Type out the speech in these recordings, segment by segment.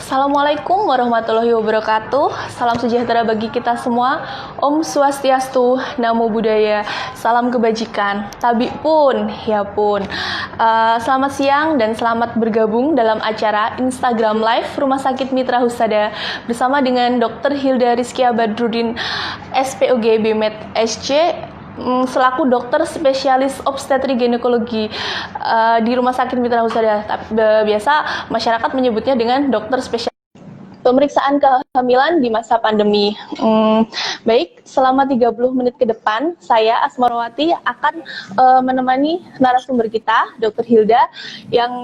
Assalamualaikum warahmatullahi wabarakatuh. Salam sejahtera bagi kita semua. Om Swastiastu, Namo Buddhaya, salam kebajikan. Tabi pun, ya pun. Selamat siang dan selamat bergabung dalam acara Instagram Live Rumah Sakit Mitra Husada bersama dengan Dr. Hilda Rizkia Badrudin, SPOG BMed SC, selaku dokter spesialis obstetri ginekologi di Rumah Sakit Mitra Husada. Biasa masyarakat menyebutnya dengan dokter spesialis pemeriksaan kehamilan di masa pandemi. Baik, selama 30 menit ke depan, saya Asmarwati akan menemani narasumber kita, Dr. Hilda, yang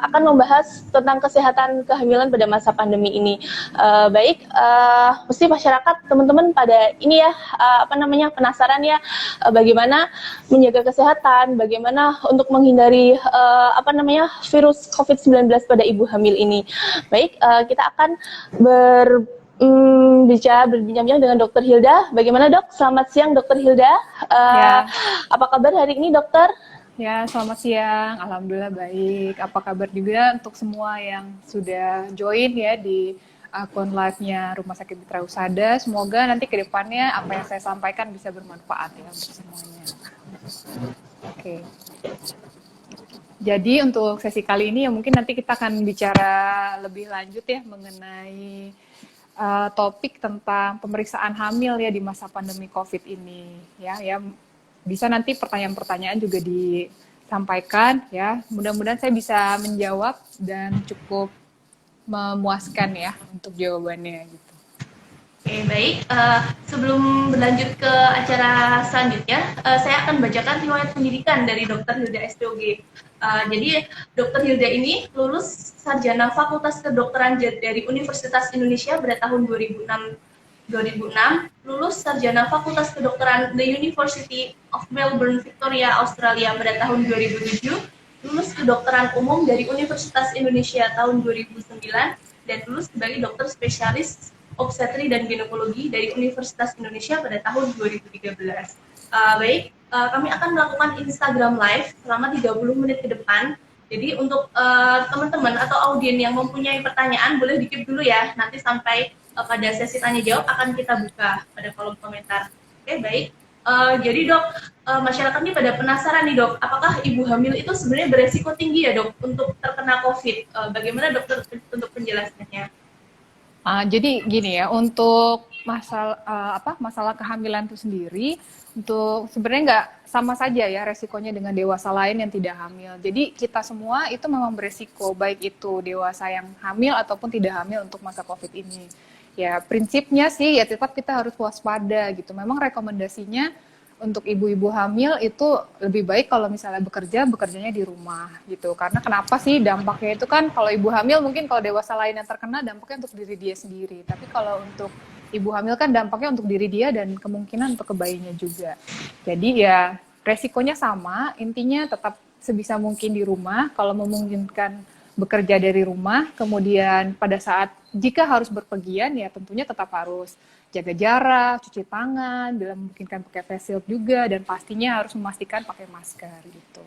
akan membahas tentang kesehatan kehamilan pada masa pandemi ini. Mesti masyarakat, teman-teman pada ini ya, penasaran ya, bagaimana menjaga kesehatan, bagaimana untuk menghindari virus COVID-19 pada ibu hamil ini. Baik, kita akan berbincang-bincang dengan Dokter Hilda. Bagaimana dok? Selamat siang Dokter Hilda. Apa kabar hari ini dokter? Ya, selamat siang. Alhamdulillah baik. Apa kabar juga untuk semua yang sudah join ya di akun live-nya Rumah Sakit Mitra Husada. Semoga nanti ke depannya apa yang saya sampaikan bisa bermanfaat ya untuk semuanya. Oke. Jadi untuk sesi kali ini ya mungkin nanti kita akan bicara lebih lanjut ya mengenai topik tentang pemeriksaan hamil ya di masa pandemi COVID ini ya bisa nanti pertanyaan-pertanyaan juga disampaikan ya. Mudah-mudahan saya bisa menjawab dan cukup memuaskan ya untuk jawabannya gitu. Oke, baik. Sebelum berlanjut ke acara selanjutnya, saya akan bacakan riwayat pendidikan dari Dr. Hilda SPOG. Jadi, Dr. Hilda ini lulus sarjana Fakultas Kedokteran dari Universitas Indonesia pada tahun 2006, lulus sarjana Fakultas Kedokteran The University of Melbourne, Victoria, Australia pada tahun 2007, lulus kedokteran umum dari Universitas Indonesia tahun 2009, dan lulus sebagai dokter spesialis obstetri dan ginekologi dari Universitas Indonesia pada tahun 2013. Kami akan melakukan Instagram Live selama 30 menit ke depan. Jadi untuk teman-teman atau audien yang mempunyai pertanyaan, boleh di-keep dulu ya. Nanti sampai pada sesi tanya-jawab akan kita buka pada kolom komentar. Oke, baik. Jadi dok, masyarakat ini pada penasaran nih dok, apakah ibu hamil itu sebenarnya beresiko tinggi ya dok untuk terkena COVID? Bagaimana dokter untuk penjelasannya? Jadi gini ya, untuk masalah kehamilan itu sendiri, untuk sebenarnya nggak sama saja ya resikonya dengan dewasa lain yang tidak hamil. Jadi kita semua itu memang beresiko, baik itu dewasa yang hamil ataupun tidak hamil untuk masa COVID ini. Ya prinsipnya sih ya tetap kita harus waspada gitu. Memang rekomendasinya untuk ibu-ibu hamil itu lebih baik kalau misalnya bekerjanya di rumah gitu. Karena kenapa sih dampaknya itu kan kalau ibu hamil mungkin kalau dewasa lain yang terkena dampaknya untuk diri dia sendiri. Tapi kalau untuk ibu hamil kan dampaknya untuk diri dia dan kemungkinan untuk bayinya juga. Jadi ya resikonya sama, intinya tetap sebisa mungkin di rumah. Kalau memungkinkan bekerja dari rumah, kemudian pada saat jika harus berpergian ya tentunya tetap harus jaga jarak, cuci tangan, bila memungkinkan pakai face shield juga, dan pastinya harus memastikan pakai masker gitu.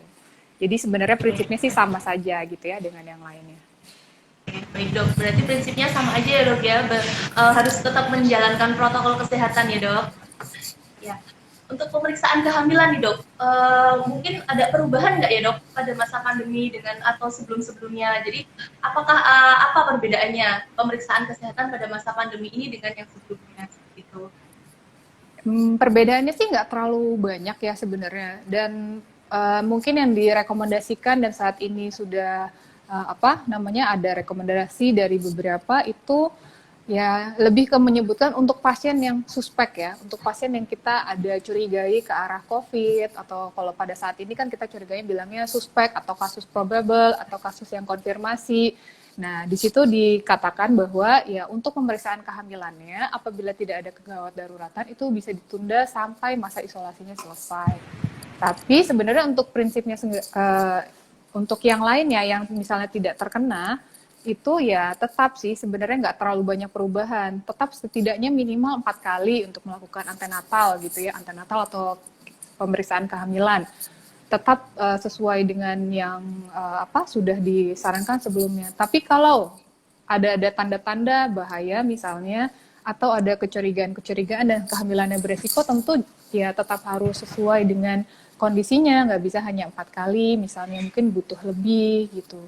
Jadi sebenarnya prinsipnya sih sama saja gitu ya dengan yang lainnya. Baik dok, berarti prinsipnya sama aja ya dok ya, harus tetap menjalankan protokol kesehatan ya dok. Ya, untuk pemeriksaan kehamilan nih dok, mungkin ada perubahan nggak ya dok pada masa pandemi dengan atau sebelum-sebelumnya? Jadi apakah apa perbedaannya pemeriksaan kesehatan pada masa pandemi ini dengan yang sebelumnya? Gitu. Perbedaannya sih nggak terlalu banyak ya sebenarnya, dan mungkin yang direkomendasikan dan saat ini sudah ada rekomendasi dari beberapa itu ya lebih ke menyebutkan untuk pasien yang suspek ya, untuk pasien yang kita ada curigai ke arah COVID, atau kalau pada saat ini kan kita curigai bilangnya suspek atau kasus probable atau kasus yang konfirmasi. Nah, di situ dikatakan bahwa ya untuk pemeriksaan kehamilannya apabila tidak ada kegawat daruratan itu bisa ditunda sampai masa isolasinya selesai. Tapi sebenarnya untuk prinsipnya untuk yang lainnya yang misalnya tidak terkena itu ya tetap sih sebenarnya nggak terlalu banyak perubahan. Tetap setidaknya minimal 4 kali untuk melakukan antenatal gitu ya, antenatal atau pemeriksaan kehamilan. Tetap sesuai dengan yang sudah disarankan sebelumnya. Tapi kalau ada tanda-tanda bahaya misalnya, atau ada kecurigaan dan kehamilannya beresiko, tentu ya tetap harus sesuai dengan kondisinya, nggak bisa hanya 4 kali, misalnya mungkin butuh lebih gitu.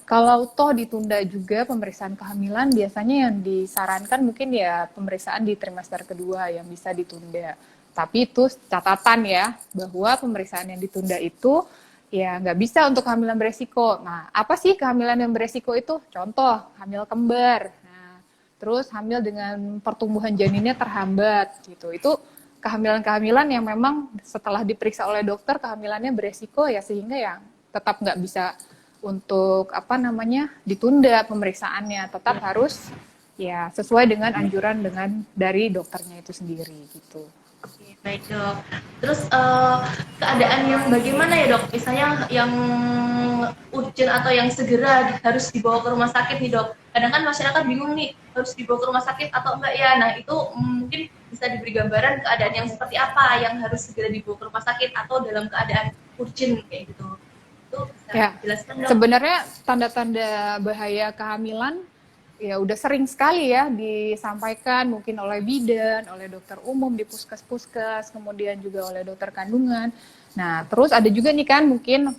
Kalau toh ditunda juga pemeriksaan kehamilan, biasanya yang disarankan mungkin ya pemeriksaan di trimester kedua yang bisa ditunda. Tapi itu catatan ya, bahwa pemeriksaan yang ditunda itu ya nggak bisa untuk kehamilan beresiko. Nah, apa sih kehamilan yang beresiko itu? Contoh, hamil kembar. Nah, terus hamil dengan pertumbuhan janinnya terhambat gitu. Itu kehamilan-kehamilan yang memang setelah diperiksa oleh dokter kehamilannya beresiko ya, sehingga ya tetap nggak bisa untuk apa namanya ditunda pemeriksaannya, tetap harus ya sesuai dengan anjuran dari dokternya itu sendiri gitu. Oke, baik dok. Terus keadaan yang bagaimana ya dok? Misalnya yang urgent atau yang segera harus dibawa ke rumah sakit nih dok. Kadang kan masyarakat bingung nih harus dibawa ke rumah sakit atau enggak ya. Nah itu mungkin bisa diberi gambaran keadaan yang seperti apa yang harus segera dibawa ke rumah sakit atau dalam keadaan urgent kayak gitu. Itu bisa Ya, dijelaskan dok? sebenarnya tanda-tanda bahaya kehamilan ya udah sering sekali ya disampaikan mungkin oleh bidan, oleh dokter umum di puskes-puskes, kemudian juga oleh dokter kandungan. Nah, terus ada juga nih kan mungkin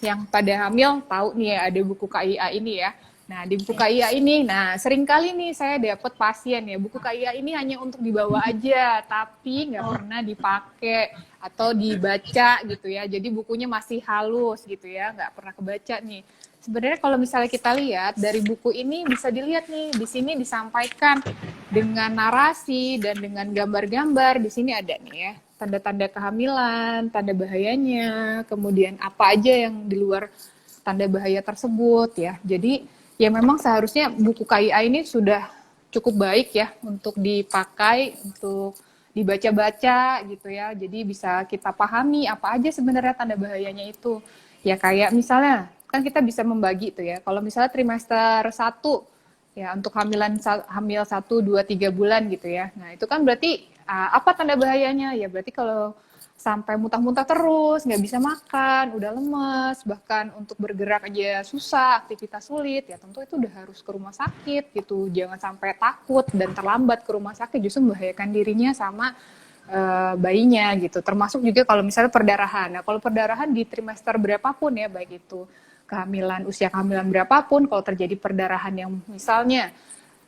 yang pada hamil tahu nih ya ada buku KIA ini ya. Nah, di buku KIA ini, nah sering kali nih saya dapat pasien ya, buku KIA ini hanya untuk dibawa aja, tapi nggak pernah dipakai atau dibaca gitu ya. Jadi bukunya masih halus gitu ya, nggak pernah kebaca nih. Sebenarnya kalau misalnya kita lihat dari buku ini bisa dilihat nih, di sini disampaikan dengan narasi dan dengan gambar-gambar. Di sini ada nih ya, tanda-tanda kehamilan, tanda bahayanya, kemudian apa aja yang di luar tanda bahaya tersebut ya. Jadi ya memang seharusnya buku KIA ini sudah cukup baik ya untuk dipakai, untuk dibaca-baca gitu ya. Jadi bisa kita pahami apa aja sebenarnya tanda bahayanya itu. Ya kayak misalnya kan kita bisa membagi itu ya. Kalau misalnya trimester 1 ya untuk hamil 1, 2, 3 bulan gitu ya. Nah itu kan berarti apa tanda bahayanya? Ya berarti kalau sampai muntah-muntah terus, nggak bisa makan, udah lemes, bahkan untuk bergerak aja susah, aktivitas sulit, ya tentu itu udah harus ke rumah sakit gitu. Jangan sampai takut dan terlambat ke rumah sakit, justru membahayakan dirinya sama bayinya gitu. Termasuk juga kalau misalnya perdarahan. Nah kalau perdarahan di trimester berapapun ya, baik itu kehamilan, usia kehamilan berapapun, kalau terjadi perdarahan yang misalnya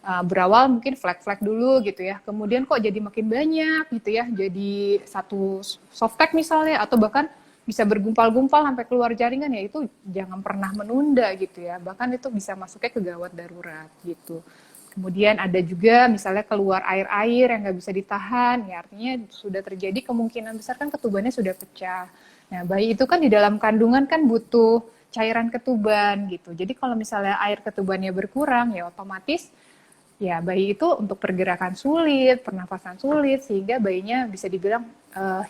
berawal mungkin flek-flek dulu gitu ya, kemudian kok jadi makin banyak gitu ya, jadi satu softtek misalnya, atau bahkan bisa bergumpal-gumpal sampai keluar jaringan, ya itu jangan pernah menunda gitu ya, bahkan itu bisa masuknya ke gawat darurat gitu. Kemudian ada juga misalnya keluar air-air yang nggak bisa ditahan, ya artinya sudah terjadi kemungkinan besar kan ketubannya sudah pecah. Nah bayi itu kan di dalam kandungan kan butuh cairan ketuban gitu, jadi kalau misalnya air ketubannya berkurang ya otomatis ya bayi itu untuk pergerakan sulit, pernafasan sulit, sehingga bayinya bisa dibilang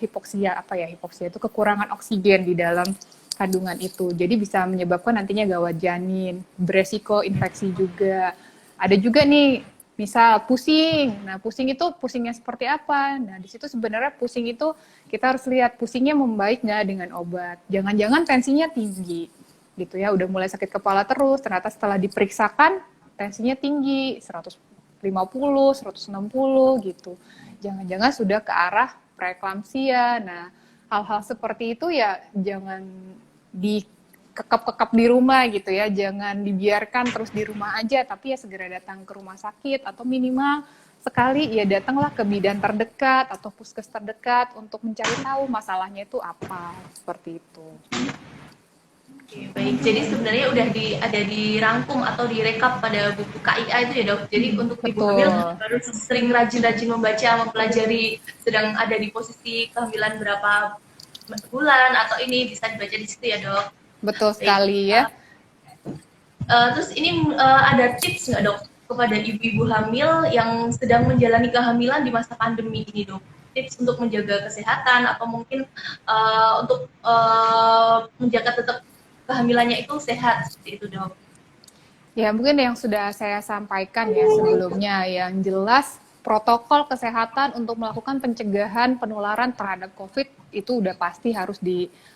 hipoksia. Apa ya hipoksia itu? Kekurangan oksigen di dalam kandungan itu. Jadi bisa menyebabkan nantinya gawat janin, beresiko infeksi juga. Ada juga nih misal pusing. Nah pusing itu pusingnya seperti apa? Nah di situ sebenarnya pusing itu kita harus lihat pusingnya membaik nggak dengan obat. Jangan-jangan tensinya tinggi gitu ya, udah mulai sakit kepala terus, ternyata setelah diperiksakan tensinya tinggi, 150, 160 gitu. Jangan-jangan sudah ke arah preeklamsia. Nah, hal-hal seperti itu ya jangan dikekap-kekap di rumah gitu ya. Jangan dibiarkan terus di rumah aja, tapi ya segera datang ke rumah sakit atau minimal sekali ya datanglah ke bidan terdekat atau puskes terdekat untuk mencari tahu masalahnya itu apa, seperti itu. Oke, baik. Jadi sebenarnya udah ada dirangkum atau direkap pada buku KIA itu ya dok. Jadi untuk ibu hamil harus sering rajin-rajin membaca, mempelajari sedang ada di posisi kehamilan berapa bulan atau ini bisa dibaca di situ ya dok. Betul sekali ya. Terus ini ada tips nggak dok kepada ibu-ibu hamil yang sedang menjalani kehamilan di masa pandemi ini dok? Tips untuk menjaga kesehatan atau mungkin untuk menjaga tetap kehamilannya itu sehat seperti itu dok. Ya mungkin yang sudah saya sampaikan ya sebelumnya, yang jelas protokol kesehatan untuk melakukan pencegahan penularan terhadap COVID itu udah pasti harus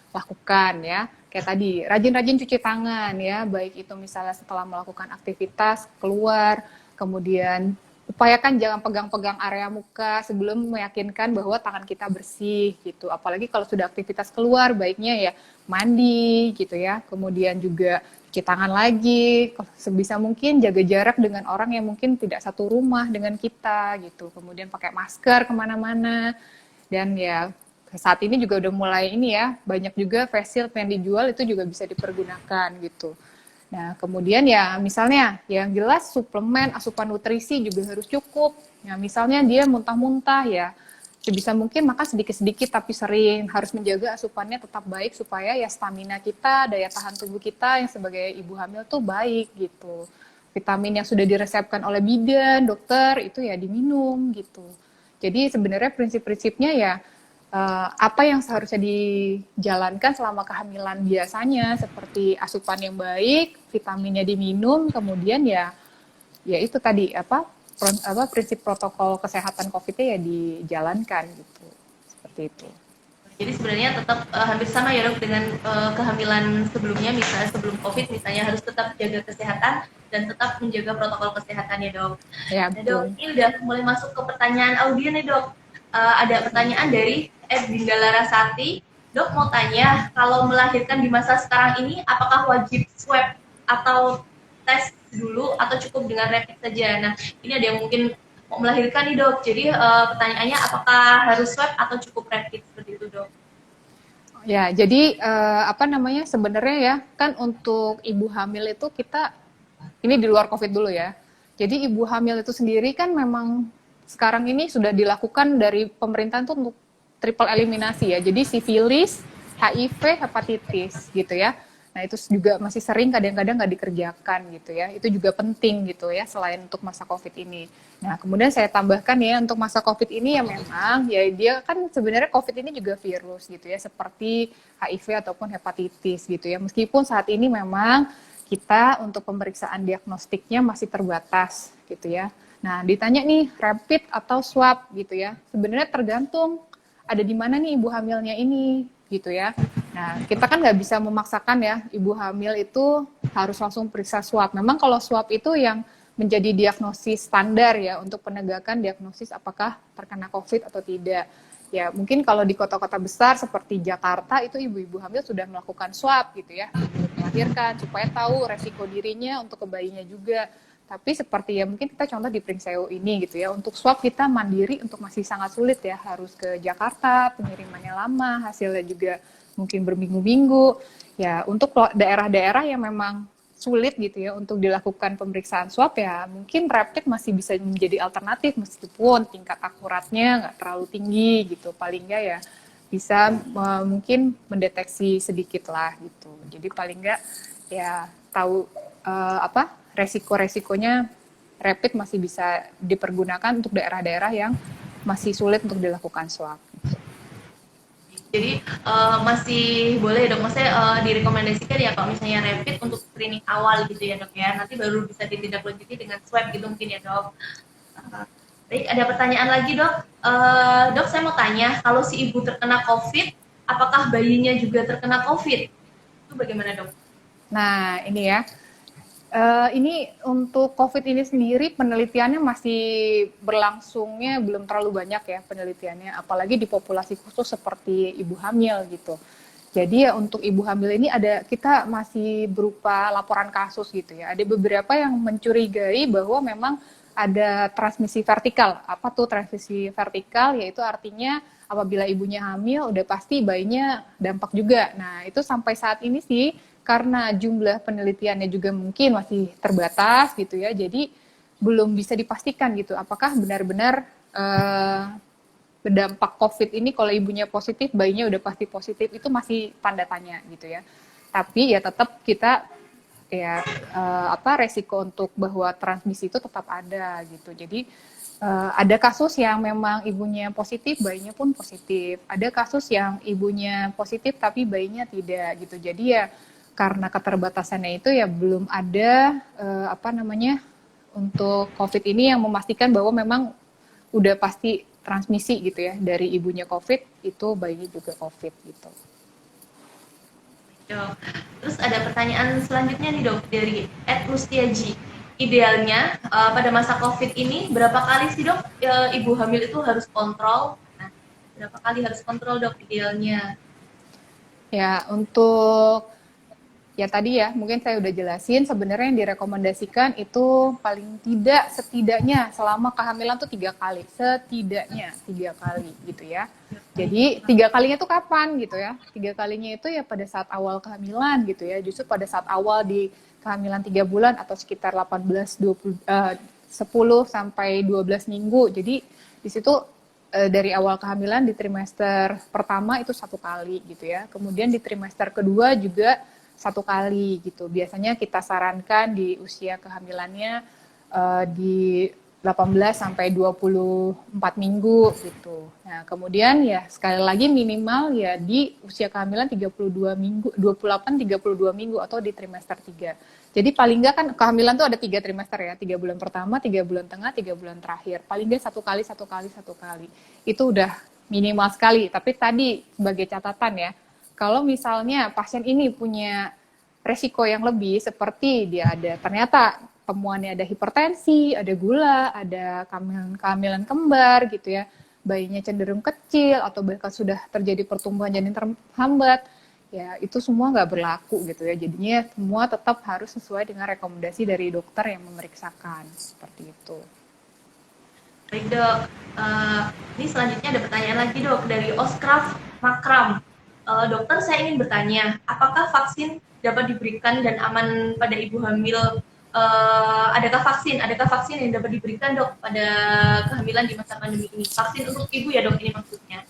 lakukan ya. Kayak tadi, rajin-rajin cuci tangan ya, baik itu misalnya setelah melakukan aktivitas keluar, kemudian upayakan jangan pegang-pegang area muka sebelum meyakinkan bahwa tangan kita bersih gitu. Apalagi kalau sudah aktivitas keluar, baiknya ya mandi gitu ya. Kemudian juga cuci tangan lagi, sebisa mungkin jaga jarak dengan orang yang mungkin tidak satu rumah dengan kita gitu. Kemudian pakai masker kemana-mana. Dan ya saat ini juga udah mulai ini ya, banyak juga face shield yang dijual itu juga bisa dipergunakan gitu. Nah, kemudian ya misalnya yang jelas suplemen, asupan nutrisi juga harus cukup. Ya, misalnya dia muntah-muntah ya, sebisa mungkin makan sedikit-sedikit tapi sering. Harus menjaga asupannya tetap baik supaya ya stamina kita, daya tahan tubuh kita yang sebagai ibu hamil tuh baik gitu. Vitamin yang sudah diresepkan oleh bidan, dokter itu ya diminum gitu. Jadi sebenarnya prinsip-prinsipnya ya apa yang seharusnya dijalankan selama kehamilan biasanya seperti asupan yang baik, vitaminnya diminum, kemudian ya itu tadi apa prinsip protokol kesehatan COVID-nya ya dijalankan gitu. Seperti itu. Jadi sebenarnya tetap hampir sama ya dok dengan kehamilan sebelumnya, misalnya sebelum COVID misalnya harus tetap jaga kesehatan dan tetap menjaga protokol kesehatan ya dok. Ya, Nah dok, betul. ini udah mulai masuk ke pertanyaan audio nih dok. Ada pertanyaan dari Dinda Larasati. Dok mau tanya, kalau melahirkan di masa sekarang ini, apakah wajib swab atau tes dulu atau cukup dengan rapid saja? Nah ini ada yang mungkin mau melahirkan nih dok, jadi pertanyaannya apakah harus swab atau cukup rapid seperti itu dok? Ya, jadi apa namanya sebenarnya ya kan untuk ibu hamil itu kita ini di luar COVID dulu ya. Jadi ibu hamil itu sendiri kan memang sekarang ini sudah dilakukan dari pemerintahan tuh untuk triple eliminasi ya. Jadi sifilis, HIV, hepatitis gitu ya. Nah itu juga masih sering kadang-kadang nggak dikerjakan gitu ya. Itu juga penting gitu ya selain untuk masa COVID ini. Nah kemudian saya tambahkan ya untuk masa COVID ini ya memang ya dia kan sebenarnya COVID ini juga virus gitu ya seperti HIV ataupun hepatitis gitu ya. Meskipun saat ini memang kita untuk pemeriksaan diagnostiknya masih terbatas gitu ya. Nah, ditanya nih rapid atau swab gitu ya. Sebenarnya tergantung ada di mana nih ibu hamilnya ini gitu ya. Nah, kita kan nggak bisa memaksakan ya ibu hamil itu harus langsung periksa swab. Memang kalau swab itu yang menjadi diagnosis standar ya untuk penegakan diagnosis apakah terkena COVID atau tidak. Ya, mungkin kalau di kota-kota besar seperti Jakarta itu ibu-ibu hamil sudah melakukan swab gitu ya, melahirkan supaya tahu resiko dirinya untuk bayinya juga. Tapi seperti ya mungkin kita contoh di Pringseu ini gitu ya, untuk swab kita mandiri untuk masih sangat sulit ya, harus ke Jakarta, pengirimannya lama, hasilnya juga mungkin berminggu-minggu. Ya, untuk daerah-daerah yang memang sulit gitu ya untuk dilakukan pemeriksaan swab ya mungkin rapid masih bisa menjadi alternatif meskipun tingkat akuratnya nggak terlalu tinggi gitu paling nggak ya bisa mungkin mendeteksi sedikit lah gitu jadi paling nggak ya tahu apa resiko-resikonya rapid masih bisa dipergunakan untuk daerah-daerah yang masih sulit untuk dilakukan swab. Jadi masih boleh dok, maksudnya direkomendasikan ya kalau misalnya rapid untuk screening awal gitu ya dok ya, nanti baru bisa ditindaklanjuti dengan swab gitu mungkin ya dok. Baik, ada pertanyaan lagi dok. Dok saya mau tanya, kalau si ibu terkena COVID, apakah bayinya juga terkena COVID? Itu bagaimana dok? Nah ini ya, ini untuk COVID ini sendiri penelitiannya masih berlangsungnya belum terlalu banyak ya penelitiannya, apalagi di populasi khusus seperti ibu hamil gitu. Jadi ya untuk ibu hamil ini kita masih berupa laporan kasus gitu ya. Ada beberapa yang mencurigai bahwa memang ada transmisi vertikal. Apa tuh transmisi vertikal? Yaitu artinya apabila ibunya hamil udah pasti bayinya dampak juga. Nah itu sampai saat ini sih karena jumlah penelitiannya juga mungkin masih terbatas gitu ya, jadi belum bisa dipastikan gitu apakah benar-benar berdampak COVID ini kalau ibunya positif, bayinya udah pasti positif, itu masih tanda tanya gitu ya. Tapi ya tetap kita ya resiko untuk bahwa transmisi itu tetap ada gitu. Jadi ada kasus yang memang ibunya positif, bayinya pun positif. Ada kasus yang ibunya positif tapi bayinya tidak gitu. Jadi ya karena keterbatasannya itu ya belum ada untuk COVID ini yang memastikan bahwa memang udah pasti transmisi gitu ya dari ibunya COVID itu bayinya juga COVID gitu. Dok. Terus ada pertanyaan selanjutnya nih dok dari Ed Mustiaji. Idealnya pada masa COVID ini berapa kali sih dok ibu hamil itu harus kontrol? Nah, berapa kali harus kontrol dok idealnya? Ya, untuk ya tadi ya, mungkin saya udah jelasin sebenarnya yang direkomendasikan itu paling tidak setidaknya selama kehamilan tuh 3 kali, setidaknya 3 kali gitu ya. Jadi 3 kalinya tuh kapan gitu ya? 3 kalinya itu ya pada saat awal kehamilan gitu ya. Justru pada saat awal di kehamilan 3 bulan atau sekitar 18, 20, 10 sampai 12 minggu. Jadi di situ dari awal kehamilan di trimester pertama itu 1 kali gitu ya. Kemudian di trimester kedua juga 1 kali gitu. Biasanya kita sarankan di usia kehamilannya di 18 sampai 24 minggu gitu. Nah, kemudian ya sekali lagi minimal ya di usia kehamilan 32 minggu, 28 32 minggu atau di trimester 3. Jadi paling enggak kan kehamilan tuh ada 3 trimester ya, 3 bulan pertama, 3 bulan tengah, 3 bulan terakhir. Paling enggak 1 kali, 1 kali, 1 kali. Itu udah minimal sekali. Tapi tadi sebagai catatan ya, kalau misalnya pasien ini punya resiko yang lebih seperti dia ada ternyata temuannya ada hipertensi, ada gula, ada kehamilan kembar gitu ya, bayinya cenderung kecil atau bahkan sudah terjadi pertumbuhan janin terhambat, ya itu semua nggak berlaku gitu ya. Jadinya semua tetap harus sesuai dengan rekomendasi dari dokter yang memeriksakan seperti itu. Baik dok, ini selanjutnya ada pertanyaan lagi dok dari Oskraf Makram. Dokter, saya ingin bertanya, apakah vaksin dapat diberikan dan aman pada ibu hamil? Adakah vaksin yang dapat diberikan dok pada kehamilan di masa pandemi ini? Vaksin untuk ibu ya dok ini maksudnya?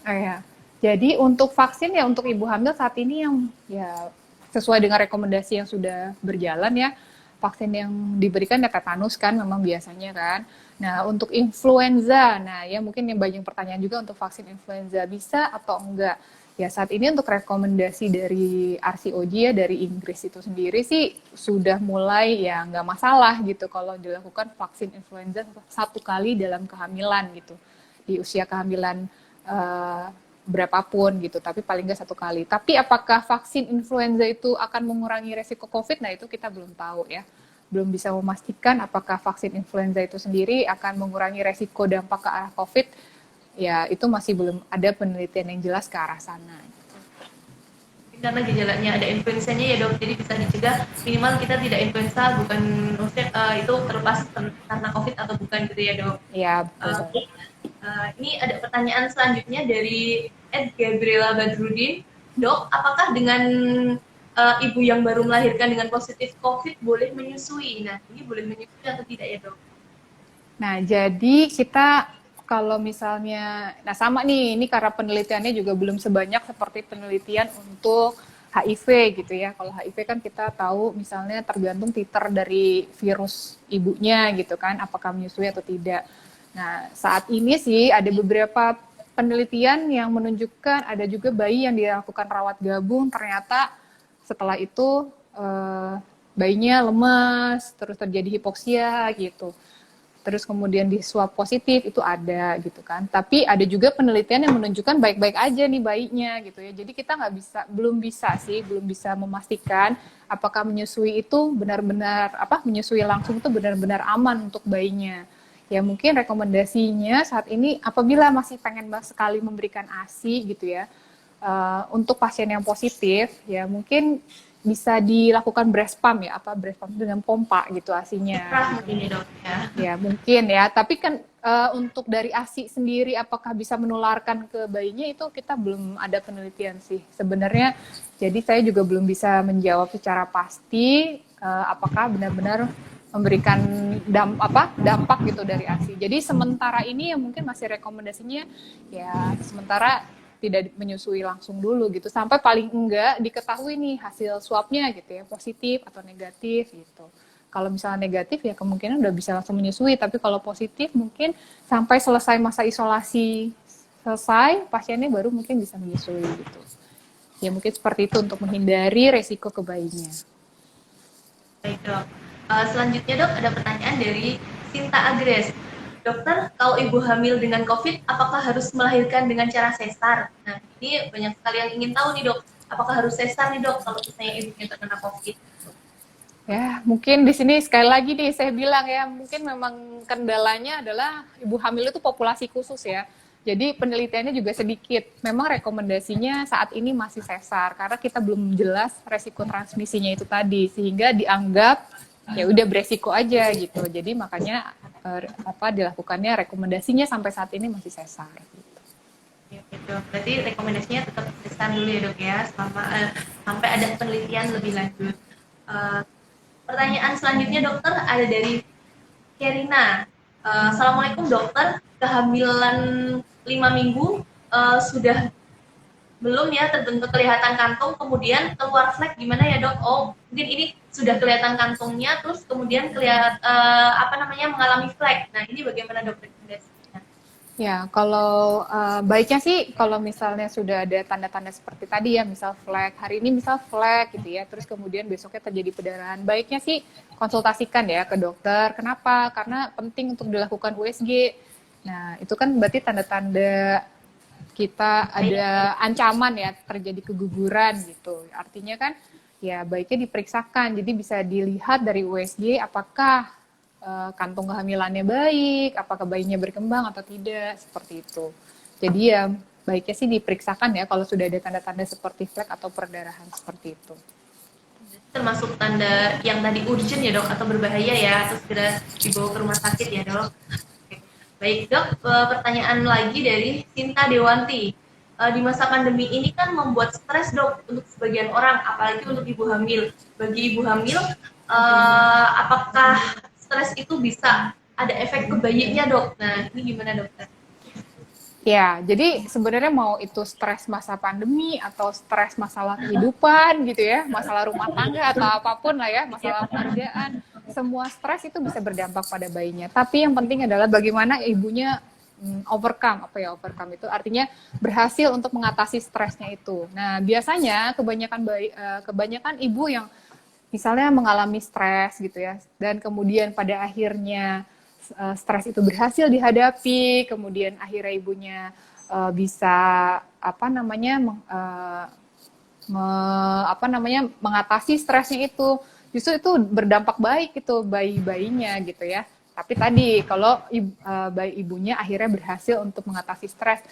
Oh ya, jadi untuk vaksin ya untuk ibu hamil saat ini yang ya sesuai dengan rekomendasi yang sudah berjalan ya, vaksin yang diberikan ya tetanus kan memang biasanya kan. Nah untuk influenza, nah ya mungkin yang banyak pertanyaan juga untuk vaksin influenza bisa atau enggak. Ya saat ini untuk rekomendasi dari RCOG ya dari Inggris itu sendiri sih sudah mulai ya nggak masalah gitu kalau dilakukan vaksin influenza 1 kali dalam kehamilan gitu di usia kehamilan uh, berapapun gitu, tapi paling nggak 1 kali. Tapi apakah vaksin influenza itu akan mengurangi resiko COVID? Nah itu kita belum tahu ya. Belum bisa memastikan apakah vaksin influenza itu sendiri akan mengurangi resiko dampak ke arah COVID. Ya itu masih belum ada penelitian yang jelas ke arah sana. Karena gejalanya ada influenzanya ya dok, jadi bisa dicegah minimal kita tidak influenza, bukan itu terlepas karena COVID atau bukan gitu ya dok. Ya betul. Ini ada pertanyaan selanjutnya dari Ed Gabriela Badrudin. Dok, apakah dengan ibu yang baru melahirkan dengan positif COVID boleh menyusui? Nah, ini boleh menyusui atau tidak ya dok? Nah, jadi kita kalau misalnya, nah sama nih, ini karena penelitiannya juga belum sebanyak seperti penelitian untuk HIV gitu ya. Kalau HIV kan kita tahu misalnya tergantung titer dari virus ibunya gitu kan, apakah menyusui atau tidak. Nah, saat ini sih ada beberapa penelitian yang menunjukkan ada juga bayi yang dilakukan rawat gabung, ternyata setelah itu bayinya lemas, terus terjadi hipoksia gitu. Terus kemudian di swab positif itu ada gitu kan. Tapi ada juga penelitian yang menunjukkan baik-baik aja nih bayinya gitu ya. Jadi kita belum bisa memastikan apakah menyusui itu benar-benar menyusui langsung itu benar-benar aman untuk bayinya. Ya mungkin rekomendasinya saat ini apabila masih pengen sekali memberikan ASI gitu ya, untuk pasien yang positif ya mungkin bisa dilakukan breast pump ya, breast pump dengan pompa gitu asinya. Mungkin ya dok ya. Ya mungkin ya, tapi kan untuk dari ASI sendiri apakah bisa menularkan ke bayinya itu kita belum ada penelitian sih sebenarnya. Jadi saya juga belum bisa menjawab secara pasti apakah benar-benar memberikan dampak gitu dari ASI. Jadi sementara ini ya mungkin masih rekomendasinya ya sementara tidak menyusui langsung dulu gitu sampai paling enggak diketahui nih hasil swabnya gitu ya positif atau negatif gitu. Kalau misalnya negatif ya kemungkinan udah bisa langsung menyusui, tapi kalau positif mungkin sampai selesai masa isolasi selesai pasiennya baru mungkin bisa menyusui gitu. Ya mungkin seperti itu untuk menghindari resiko ke bayinya. Baik dok. Selanjutnya dok ada pertanyaan dari Sinta Agres. Dokter, kalau ibu hamil dengan COVID, apakah harus melahirkan dengan cara sesar? Nah, ini banyak sekali yang ingin tahu nih dok. apakah harus sesar nih dok kalau misalnya ibunya terkena COVID? Ya, mungkin di sini sekali lagi nih saya bilang ya, mungkin memang kendalanya adalah ibu hamil itu populasi khusus ya. Jadi penelitiannya juga sedikit. Memang rekomendasinya saat ini masih sesar karena kita belum jelas resiko transmisinya itu tadi, sehingga dianggap ya udah beresiko aja gitu. Jadi makanya dilakukannya rekomendasinya sampai saat ini masih sesar. Gitu. Oke, dok. Berarti rekomendasinya tetap sesar dulu ya dok ya, sampai ada penelitian lebih lanjut. Pertanyaan selanjutnya dokter ada dari Kerina. Assalamualaikum dokter, kehamilan 5 minggu sudah belum ya terbentuk kelihatan kantong, kemudian keluar flek gimana ya dok? Oh mungkin ini sudah kelihatan kantongnya, terus kemudian kelihatan mengalami flek. Nah ini bagaimana dok rekomendasinya? Ya, kalau baiknya sih kalau misalnya sudah ada tanda-tanda seperti tadi ya, misal flek, hari ini misal flek gitu ya, terus kemudian besoknya terjadi perdarahan, baiknya sih konsultasikan ya ke dokter. Kenapa? Karena penting untuk dilakukan USG. Nah, itu kan berarti tanda-tanda kita ada ancaman ya terjadi keguguran gitu. Artinya kan ya baiknya diperiksakan, jadi bisa dilihat dari USG apakah kantong kehamilannya baik, apakah bayinya berkembang atau tidak, seperti itu. Jadi ya baiknya sih diperiksakan ya kalau sudah ada tanda-tanda seperti flek atau perdarahan seperti itu. Termasuk tanda yang tadi urgent ya dok atau berbahaya ya, atau segera dibawa ke rumah sakit ya dok. Baik dok, pertanyaan lagi dari Sinta Dewanti. Di masa pandemi ini kan membuat stres dok untuk sebagian orang, apalagi untuk ibu hamil. Bagi ibu hamil, apakah stres itu bisa ada efek ke bayinya dok? Nah ini gimana dokter? Ya, jadi sebenarnya mau itu stres masa pandemi atau stres masalah kehidupan gitu ya, masalah rumah tangga atau apapun lah ya, masalah pekerjaan, semua stres itu bisa berdampak pada bayinya. Tapi yang penting adalah bagaimana ibunya overcome, overcome itu artinya berhasil untuk mengatasi stresnya itu. Nah, biasanya kebanyakan ibu yang misalnya mengalami stres gitu ya, dan kemudian pada akhirnya stres itu berhasil dihadapi, kemudian akhirnya ibunya bisa mengatasi stresnya itu, justru itu berdampak baik itu bayinya gitu ya. Tapi tadi kalau ibunya akhirnya berhasil untuk mengatasi stres,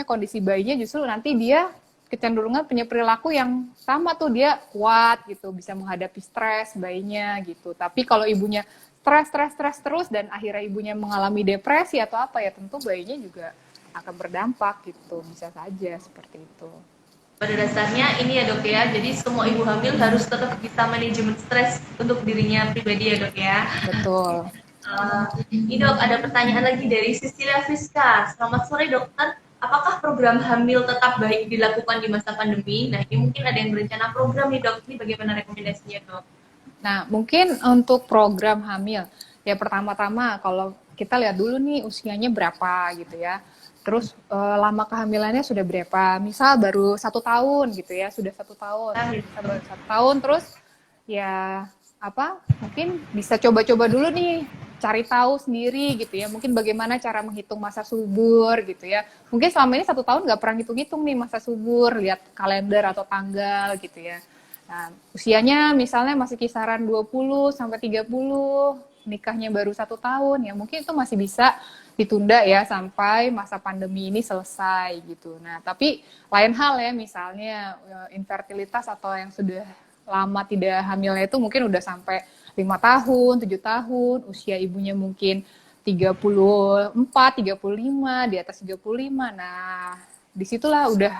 kondisi bayinya justru nanti dia kecenderungan punya perilaku yang sama tuh, dia kuat gitu, bisa menghadapi stres bayinya gitu. Tapi kalau ibunya stres terus dan akhirnya ibunya mengalami depresi atau apa ya, tentu bayinya juga akan berdampak gitu, bisa saja seperti itu. Pada dasarnya ini ya dok ya, jadi semua ibu hamil harus tetap bisa manajemen stres untuk dirinya pribadi ya dok ya. Betul. Ini dok, ada pertanyaan lagi dari Cecilia Fiska. Selamat sore dokter, apakah program hamil tetap baik dilakukan di masa pandemi? Nah ini mungkin ada yang berencana program nih dok, ini bagaimana rekomendasinya dok? Nah, mungkin untuk program hamil, ya pertama-tama kalau kita lihat dulu nih usianya berapa gitu ya. Terus lama kehamilannya sudah berapa? Misal baru 1 tahun gitu ya, sudah 1 tahun. Baru 1 tahun, terus ya mungkin bisa coba-coba dulu nih, cari tahu sendiri gitu ya. Mungkin bagaimana cara menghitung masa subur gitu ya. Mungkin selama ini 1 tahun nggak pernah hitung-hitung nih masa subur, lihat kalender atau tanggal gitu ya. Nah, usianya misalnya masih kisaran 20 sampai 30, nikahnya baru 1 tahun, ya mungkin itu masih bisa ditunda ya sampai masa pandemi ini selesai gitu. Nah, tapi lain hal ya, misalnya infertilitas atau yang sudah lama tidak hamilnya itu mungkin udah sampai 5 tahun, 7 tahun, usia ibunya mungkin 34, 35, di atas 35. Nah, disitulah udah,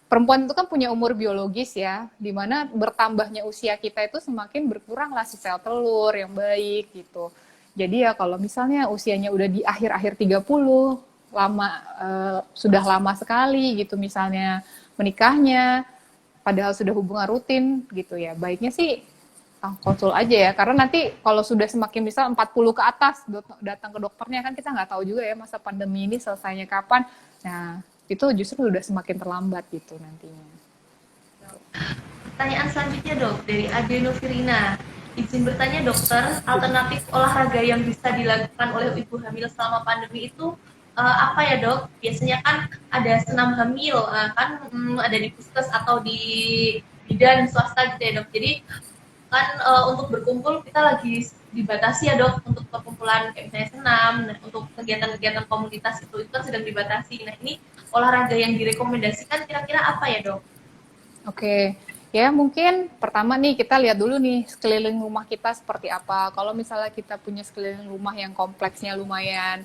perempuan itu kan punya umur biologis ya, dimana bertambahnya usia kita itu semakin berkuranglah si sel telur yang baik gitu. Jadi ya kalau misalnya usianya udah di akhir-akhir 30, sudah lama sekali gitu misalnya menikahnya, padahal sudah hubungan rutin gitu ya, baiknya sih konsul aja ya, karena nanti kalau sudah semakin misal 40 ke atas datang ke dokternya, kan kita nggak tahu juga ya masa pandemi ini selesainya kapan. Nah, itu justru udah semakin terlambat gitu nantinya. Pertanyaan selanjutnya dok, dari Adeno Firina. Izin bertanya dokter, alternatif olahraga yang bisa dilakukan oleh ibu hamil selama pandemi itu apa ya dok? Biasanya kan ada senam hamil, kan ada di puskes atau di bidan swasta gitu ya dok. Jadi kan untuk berkumpul kita lagi dibatasi ya dok untuk perkumpulan kayak misalnya senam, nah, untuk kegiatan-kegiatan komunitas itu kan sedang dibatasi. Nah ini olahraga yang direkomendasikan kira-kira apa ya dok? Oke, ya mungkin pertama nih kita lihat dulu nih sekeliling rumah kita seperti apa. Kalau misalnya kita punya sekeliling rumah yang kompleksnya lumayan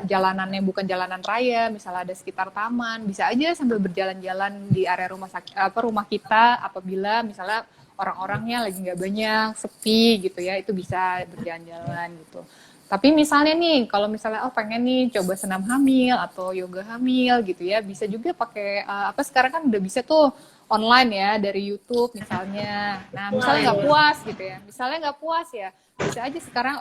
jalanannya bukan jalanan raya, misalnya ada sekitar taman, bisa aja sambil berjalan-jalan di area rumah kita apabila misalnya orang-orangnya lagi nggak banyak, sepi gitu ya, itu bisa berjalan-jalan gitu. Tapi misalnya nih, kalau misalnya pengen nih coba senam hamil atau yoga hamil gitu ya, bisa juga pakai sekarang kan udah bisa tuh online ya dari YouTube misalnya. Nah, misalnya nggak puas gitu ya, misalnya nggak puas ya, bisa aja sekarang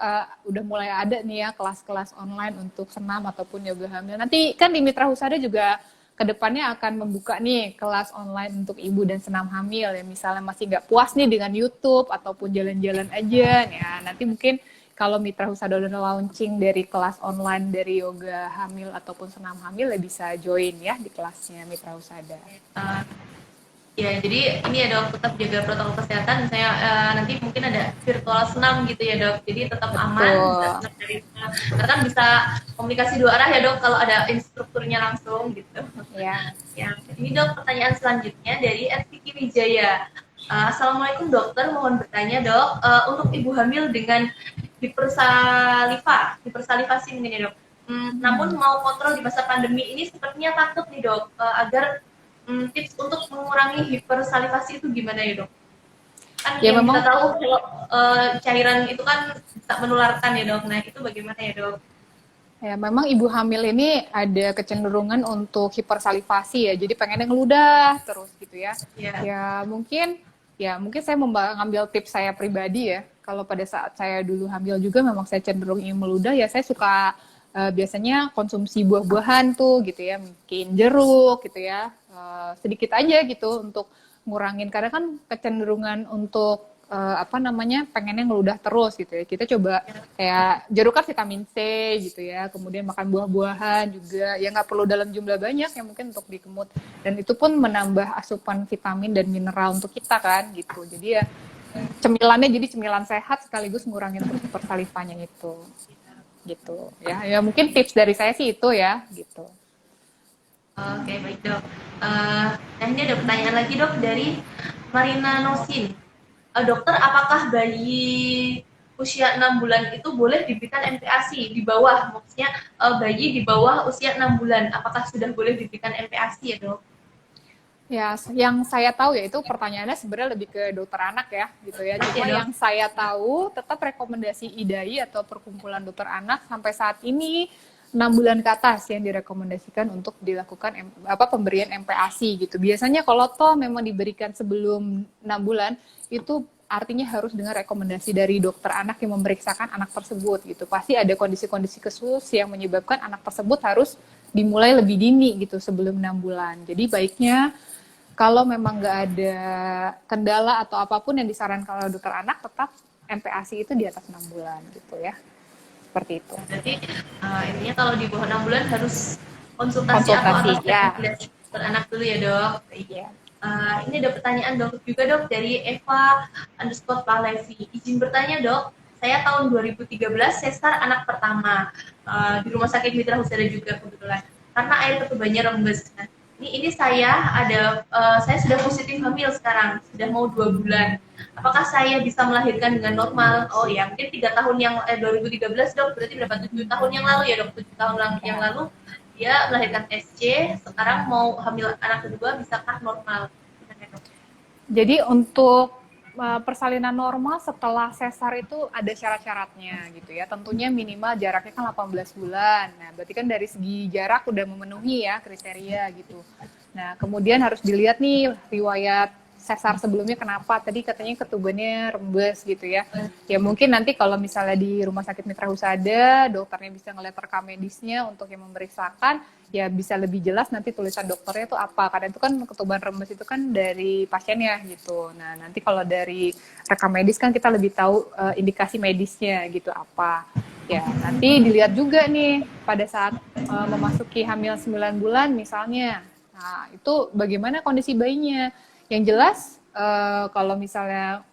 udah mulai ada nih ya kelas-kelas online untuk senam ataupun yoga hamil. Nanti kan di Mitra Husada juga kedepannya akan membuka nih kelas online untuk ibu dan senam hamil ya. Misalnya masih nggak puas nih dengan YouTube ataupun jalan-jalan aja, ya nanti mungkin kalau Mitra Husada udah launching dari kelas online dari yoga hamil ataupun senam hamil ya bisa join ya di kelasnya Mitra Husada. Uh, Ya, jadi ini ya dok, tetap jaga protokol kesehatan. Misalnya nanti mungkin ada virtual senam gitu ya dok. Jadi tetap aman, bisa Betul. senam dari rumah. Karena kan bisa komunikasi dua arah ya dok, kalau ada instrukturnya langsung gitu. Ya. Ya, ini dok pertanyaan selanjutnya dari Vicky Wijaya. Assalamualaikum dokter, mohon bertanya dok, untuk ibu hamil dengan hipersalivasi mungkin ya dok. Namun mau kontrol di masa pandemi ini sepertinya takut nih dok, agar tips untuk mengurangi hipersalivasi itu gimana ya dok? Kan Ya yang kita memang tahu kalau cairan itu kan bisa menularkan ya dok. Nah itu bagaimana ya dok? Ya, memang ibu hamil ini ada kecenderungan untuk hipersalivasi ya. Jadi pengennya ngeludah terus gitu ya. Ya. Ya mungkin saya mengambil tips saya pribadi ya. Kalau pada saat saya dulu hamil juga memang saya cenderung ingin meludah ya. Saya suka biasanya konsumsi buah-buahan tuh gitu ya. Mungkin jeruk gitu ya. Sedikit aja gitu untuk ngurangin karena kan kecenderungan untuk pengennya ngeludah terus gitu ya. Kita coba kayak jeruk kan vitamin C gitu ya, kemudian makan buah-buahan juga, ya nggak perlu dalam jumlah banyak ya mungkin untuk dikemut, dan itu pun menambah asupan vitamin dan mineral untuk kita kan gitu. Jadi ya cemilannya jadi cemilan sehat sekaligus ngurangin persalivanya itu gitu ya. Ya mungkin tips dari saya sih itu ya gitu. Oke, baik dok. Nah ini ada pertanyaan lagi dok dari Marina Nosin. Dokter, apakah bayi usia 6 bulan itu boleh diberikan MPASI di bawah? Maksudnya bayi di bawah usia 6 bulan, apakah sudah boleh diberikan MPASI ya dok? Ya, yang saya tahu ya itu pertanyaannya sebenarnya lebih ke dokter anak ya, gitu ya. Cuma Ya dok. yang saya tahu tetap rekomendasi IDAI atau Perkumpulan Dokter Anak sampai saat ini 6 bulan ke atas yang direkomendasikan untuk dilakukan pemberian MPASI gitu. Biasanya kalau toh memang diberikan sebelum 6 bulan itu artinya harus dengan rekomendasi dari dokter anak yang memeriksakan anak tersebut gitu. Pasti ada kondisi-kondisi khusus yang menyebabkan anak tersebut harus dimulai lebih dini gitu sebelum 6 bulan. Jadi baiknya kalau memang nggak ada kendala atau apapun yang disarankan oleh dokter anak, tetap MPASI itu di atas 6 bulan gitu ya. Seperti itu. Berarti intinya kalau di bawah 6 bulan harus konsultasi Konsultasi, atau ya. rekomendasi dokter anak dulu ya dok. Ya. Ini ada pertanyaan dok juga dok dari Eva underscore Palevi. Izin bertanya dok, saya tahun 2013 sesar anak pertama di rumah sakit Mitra Husada juga kebetulan karena air ketubannya rembes. Nah, ini saya sudah positif hamil sekarang, sudah mau 2 bulan. Apakah saya bisa melahirkan dengan normal? Oh ya, mungkin 3 tahun 2013 dok, berarti berapa 7 tahun yang lalu ya dok, 7 tahun yang lalu dia melahirkan SC, sekarang mau hamil anak kedua, bisakah normal? Jadi untuk persalinan normal setelah sesar itu ada syarat-syaratnya gitu ya. Tentunya minimal jaraknya kan 18 bulan. Nah, berarti kan dari segi jarak udah memenuhi ya kriteria gitu. Nah, kemudian harus dilihat nih riwayat sesar sebelumnya kenapa. Tadi katanya ketubannya rembes gitu ya. Ya mungkin nanti kalau misalnya di Rumah Sakit Mitra Husada, dokternya bisa ngeliat rekam medisnya untuk yang memeriksakan, ya bisa lebih jelas nanti tulisan dokternya itu apa. Karena itu kan ketuban rembes itu kan dari pasiennya gitu. Nah, nanti kalau dari rekam medis kan kita lebih tahu indikasi medisnya gitu apa. Ya, nanti dilihat juga nih pada saat memasuki hamil 9 bulan misalnya. Nah, itu bagaimana kondisi bayinya. Yang jelas kalau misalnya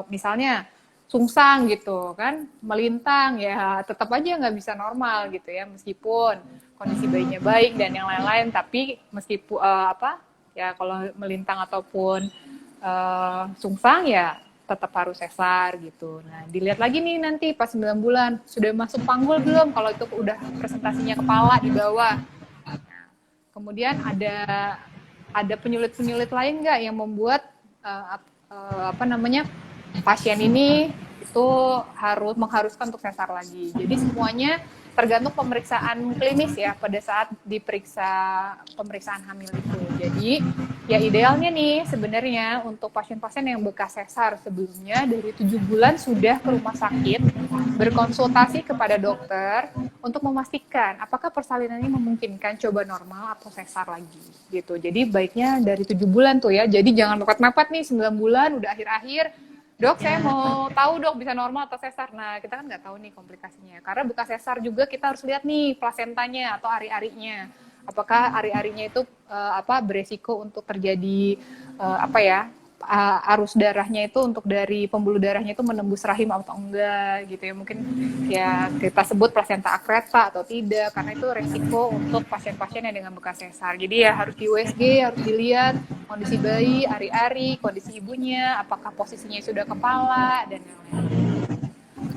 misalnya sungsang gitu kan, melintang ya tetap aja nggak bisa normal gitu ya meskipun kondisi bayinya baik dan yang lain-lain, tapi meskipun apa ya kalau melintang ataupun sungsang ya tetap harus sesar gitu. Nah, dilihat lagi nih nanti pas 9 bulan, sudah masuk panggul belum? Kalau itu udah presentasinya kepala di bawah. Nah, kemudian ada penyulit-penyulit lain nggak yang membuat apa namanya pasien ini itu mengharuskan untuk sesar lagi. Jadi semuanya tergantung pemeriksaan klinis ya pada saat diperiksa pemeriksaan hamil itu. Jadi ya idealnya nih sebenarnya untuk pasien-pasien yang bekas sesar sebelumnya dari 7 bulan sudah ke rumah sakit berkonsultasi kepada dokter untuk memastikan apakah persalinan ini memungkinkan coba normal atau sesar lagi gitu. Jadi baiknya dari 7 bulan tuh ya. Jadi jangan mepet-mepet nih 9 bulan udah akhir-akhir. Dok, saya mau tahu dok bisa normal atau sesar. Nah, kita kan nggak tahu nih komplikasinya. Karena bekas sesar juga kita harus lihat nih plasentanya atau ari-arinya. Apakah ari-arinya itu beresiko untuk terjadi arus darahnya itu untuk dari pembuluh darahnya itu menembus rahim atau enggak gitu ya, mungkin ya kita sebut plasenta akreta atau tidak, karena itu resiko untuk pasien-pasien yang dengan bekas sesar. Jadi ya harus di USG, harus dilihat kondisi bayi, ari-ari, kondisi ibunya, apakah posisinya sudah kepala dan lain-lain.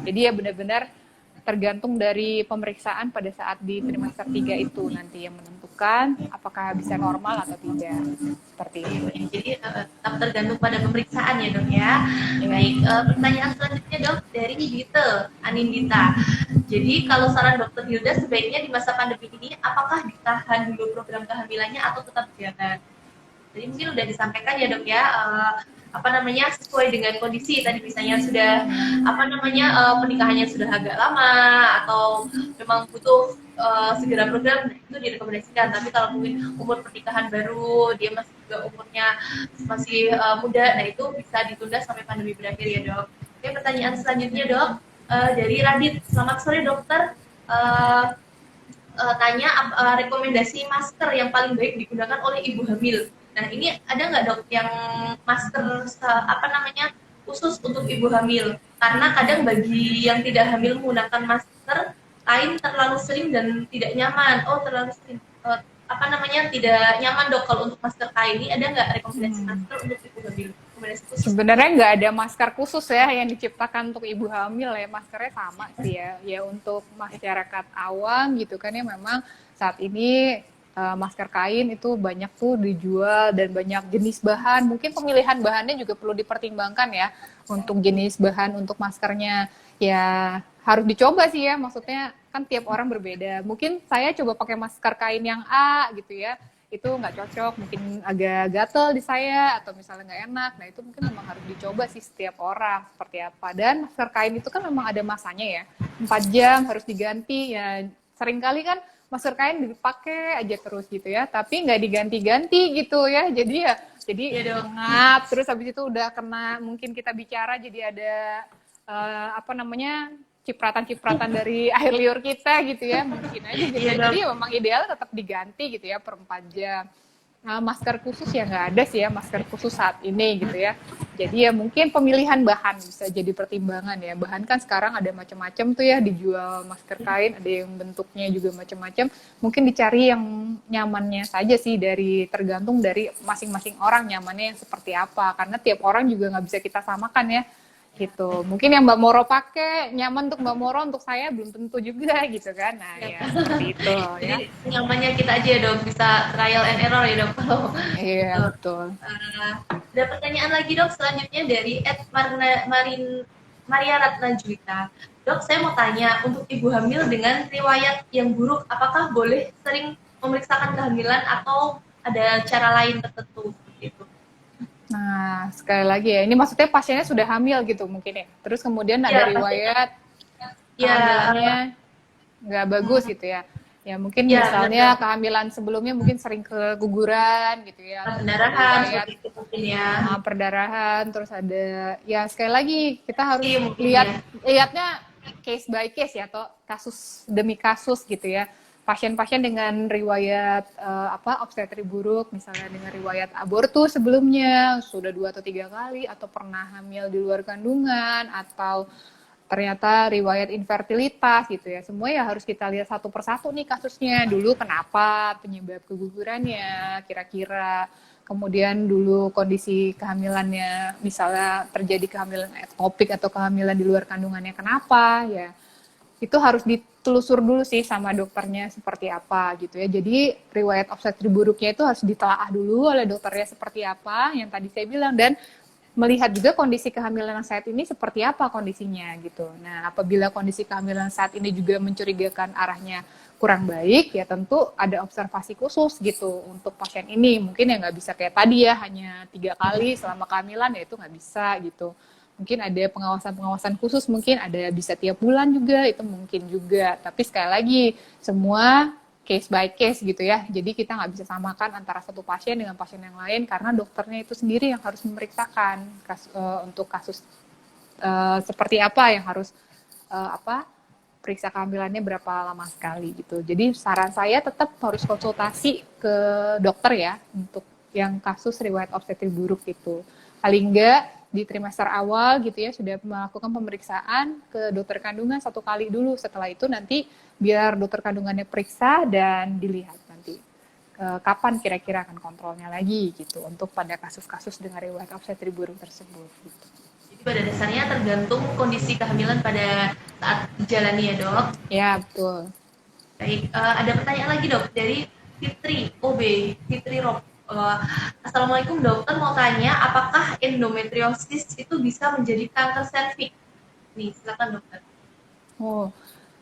Jadi ya benar-benar tergantung dari pemeriksaan pada saat di trimester 3 itu nanti yang menentukan apakah bisa normal atau tidak. Seperti itu. Jadi tetap tergantung pada pemeriksaan ya dok ya. Baik, pertanyaan selanjutnya dok dari Dita Anindita. Jadi kalau saran dokter Hilda sebaiknya di masa pandemi ini apakah ditahan dulu program kehamilannya atau tetap jalan? Jadi mungkin udah disampaikan ya dok ya, sesuai dengan kondisi tadi misalnya sudah pernikahannya sudah agak lama atau memang butuh segera program itu direkomendasikan. Tapi kalau mungkin umur pernikahan baru dia masih juga umurnya masih muda, nah itu bisa ditunda sampai pandemi berakhir ya dok. Oke, pertanyaan selanjutnya dok dari Radit. Selamat sore dokter. Tanya rekomendasi masker yang paling baik digunakan oleh ibu hamil. Nah ini ada nggak dok yang masker khusus untuk ibu hamil? Karena kadang bagi yang tidak hamil menggunakan masker kain terlalu sering dan tidak nyaman. Terlalu sering tidak nyaman dok kalau untuk masker kain. Ini ada nggak rekomendasi masker untuk ibu hamil? Sebenarnya nggak ada masker khusus ya yang diciptakan untuk ibu hamil ya, maskernya sama sih ya untuk masyarakat awam gitu kan ya, memang saat ini masker kain itu banyak tuh dijual dan banyak jenis bahan, mungkin pemilihan bahannya juga perlu dipertimbangkan ya untuk jenis bahan untuk maskernya ya harus dicoba sih ya, maksudnya kan tiap orang berbeda, mungkin saya coba pakai masker kain yang A gitu ya, itu nggak cocok, mungkin agak gatel di saya atau misalnya nggak enak. Nah itu mungkin memang harus dicoba sih setiap orang seperti apa. Dan masker kain itu kan memang ada masanya ya, 4 jam harus diganti ya. Seringkali kan masker kain dipakai aja terus gitu ya, tapi nggak diganti-ganti gitu ya. Jadi ngap, terus habis itu udah kena, mungkin kita bicara jadi ada cipratan-cipratan dari air liur kita gitu ya, mungkin aja gitu. Jadi memang ideal tetap diganti gitu ya per 4 jam. Nah, masker khusus ya nggak ada sih ya, masker khusus saat ini gitu ya. Jadi ya mungkin pemilihan bahan bisa jadi pertimbangan ya. Bahan kan sekarang ada macam-macam tuh ya, dijual masker kain, ada yang bentuknya juga macam-macam. Mungkin dicari yang nyamannya saja sih, tergantung dari masing-masing orang nyamannya yang seperti apa. Karena tiap orang juga nggak bisa kita samakan ya. Gitu. Mungkin yang Mbak Moro pakai nyaman untuk Mbak Moro, untuk saya belum tentu juga gitu kan. Nah, ya seperti itu ya. Jadi nyamannya kita aja dong, bisa trial and error ya dok. Iya, betul. Ada pertanyaan lagi dok selanjutnya dari Maria Ratna Juwita. Dok, saya mau tanya, untuk ibu hamil dengan riwayat yang buruk, apakah boleh sering memeriksakan kehamilan atau ada cara lain tertentu seperti itu? Nah, sekali lagi ya, ini maksudnya pasiennya sudah hamil gitu mungkin ya. Terus kemudian ada riwayat kehamilannya nggak bagus gitu ya. Ya mungkin misalnya kehamilan sebelumnya mungkin sering keguguran gitu ya. Perdarahan seperti itu mungkin ya. Perdarahan, terus ada ya sekali lagi kita harus lihatnya case by case ya, atau kasus demi kasus gitu ya. Pasien-pasien dengan riwayat obstetri buruk, misalnya dengan riwayat abortus sebelumnya, sudah 2 atau 3 kali, atau pernah hamil di luar kandungan, atau ternyata riwayat infertilitas gitu ya. Semua ya harus kita lihat satu persatu nih kasusnya. Dulu kenapa, penyebab kegugurannya, kira-kira. Kemudian dulu kondisi kehamilannya, misalnya terjadi kehamilan ektopik atau kehamilan di luar kandungannya, kenapa ya. Itu harus ditelusur dulu sih sama dokternya seperti apa gitu ya. Jadi riwayat obstetri buruknya itu harus ditelaah dulu oleh dokternya seperti apa yang tadi saya bilang, dan melihat juga kondisi kehamilan saat ini seperti apa kondisinya gitu. Nah, apabila kondisi kehamilan saat ini juga mencurigakan arahnya kurang baik, ya tentu ada observasi khusus gitu untuk pasien ini. Mungkin ya nggak bisa kayak tadi ya, hanya 3 kali selama kehamilan, ya itu nggak bisa gitu. Mungkin ada pengawasan-pengawasan khusus, mungkin ada bisa tiap bulan juga, itu mungkin juga. Tapi sekali lagi, semua case by case gitu ya. Jadi kita nggak bisa samakan antara satu pasien dengan pasien yang lain, karena dokternya itu sendiri yang harus memeriksakan untuk kasus seperti apa yang harus periksa kehamilannya berapa lama sekali gitu. Jadi saran saya tetap harus konsultasi ke dokter ya untuk yang kasus riwayat obstetri buruk itu. Paling enggak di trimester awal gitu ya sudah melakukan pemeriksaan ke dokter kandungan 1 kali dulu. Setelah itu nanti biar dokter kandungannya periksa dan dilihat nanti kapan kira-kira akan kontrolnya lagi gitu untuk pada kasus-kasus dengan riwayat obstetri buruk tersebut gitu. Jadi pada dasarnya tergantung kondisi kehamilan pada saat dijalani ya dok. Ya betul. Baik, ada pertanyaan lagi dok dari Fitri OB, Fitri Rob. Assalamualaikum dokter, mau tanya apakah endometriosis itu bisa menjadi kanker serviks? Nih silakan dokter. Oh,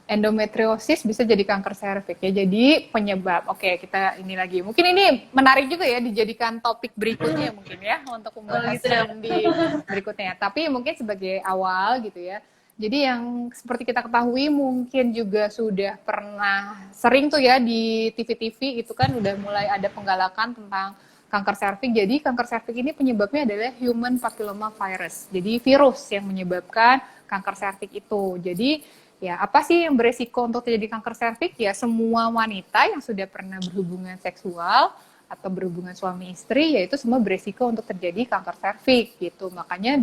endometriosis bisa jadi kanker serviks ya. Jadi penyebab. Oke, kita ini lagi. Mungkin ini menarik juga ya dijadikan topik berikutnya mungkin ya untuk pembahasan di berikutnya. Tapi mungkin sebagai awal gitu ya. Jadi yang seperti kita ketahui mungkin juga sudah pernah sering tuh ya di TV-TV itu kan udah mulai ada penggalakan tentang kanker serviks. Jadi kanker serviks ini penyebabnya adalah human papilloma virus. Jadi virus yang menyebabkan kanker serviks itu. Jadi ya, apa sih yang beresiko untuk terjadi kanker serviks? Ya, semua wanita yang sudah pernah berhubungan seksual atau berhubungan suami istri, yaitu semua beresiko untuk terjadi kanker serviks gitu. Makanya